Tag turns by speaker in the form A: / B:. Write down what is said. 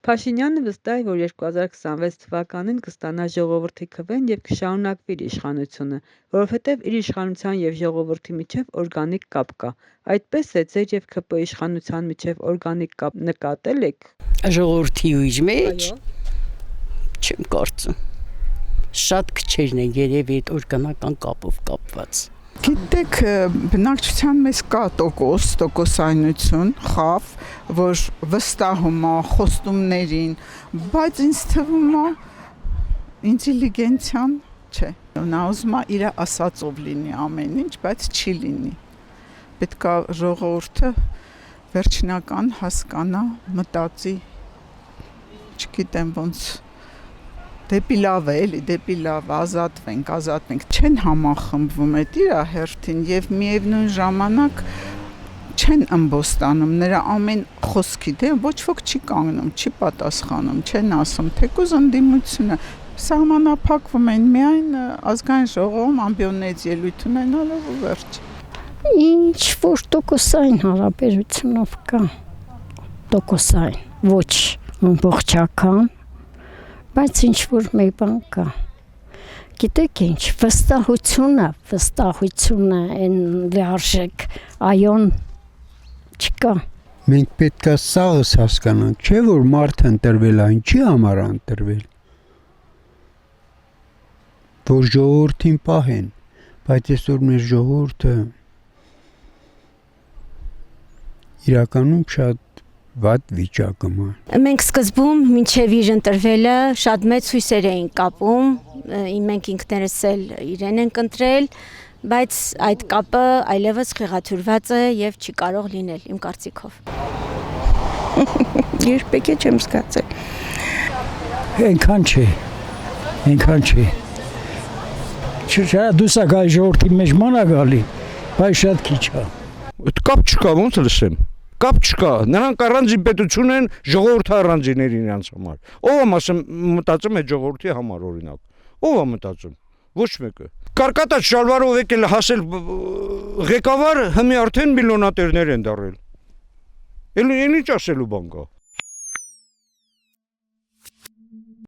A: Փաշինյանը վստահ է, որ 2026 թվականին կստանա ժողովրդի քվեն և կշարունակվի իր իշխանությունը, որովհետև իր իշխանության և ժողովրդի միջև օրգանիկ կապ կա։ Այդպես է, ձեր և ՔՊ իշխանության միջև օրգանիկ կապ նկատել եք։
B: Ժողովրդի ու իր մեջ չեմ կարծում։ Շատ քչերն են երևի այդ օրգանական կապով կապված։
C: Գիտեք, բնակչության մեզ կա տոկոսայնություն, խավ, որ վստահում է խոստումներին, բայց ինձ թվում է ինտելիգենցիան չէ։ Նա ուզում է իր ասածով լինի ամեն ինչ, բայց չի լինի։ Պետք է ժողովուրդը վերջնական հասկանա, մտածի, չգիտեմ ոնց դեպի լավ է, էլի դեպի լավ, ազատվենք, չեն համախմբվում այդ իր հերթին եւ միևնույն ժամանակ չեն ըմբոստանում նրա ամեն խոսքի դեմ, ոչ ոք չի կանգնում, չի պատասխանում, չեն ասում, թեկուզ ընդդիմությունը սահմանափակվում են միայն ազգային ժողովում ամբիոններից ելույթ ունենալով ու վերջ։
D: Ինչ որ տոկոսային հարաբերությունով կա, տոկոսային, ոչ ամբողջական, բայց ինչ որ մեկ բան կա։ Գիտեք ինչ, վստահությունը այն լիարժեք այոն չկա։
E: Մենք պետք է սաղս հասկանանք, չէ՞ որ մարդը ընտրվել է, ինչի համար է ընտրվել։ Որ ժողովրդին պահեն, բայց այսօր մեր ժողովուրդը իրականում շատ վատ վիճակում է։
F: Մենք սկզբում մինչև իր ընտրվելը շատ մեծ հույսեր էինք կապում, մենք ինքներս էլ իրեն ենք ընտրել, բայց այդ կապը այլևս խեղաթյուրված է եւ չի կարող լինել իմ կարծիքով։
D: Երբեք չեմ զգացել։
G: Այնքան չի։ Չէ, դուսա գայ ժողովրդի մեջ մանա գալի, բայց շատ քիչ է։
H: Այդ կապ չկա, ոնց լսեմ։ Կապ չկա, նրանք առանձին պետություն են, ժողովուրդը առանձին էր իրենց համար։ Ով է մտածում այդ ժողովրդի համար օրինակ։ Ով է մտածում։ Ոչ մեկը։ Կարկատած շալվարով եկել հասել ղեկավար, հիմա արդեն միլիոնատերներ են դառել։ Էլ ինչ ասելու բան կա։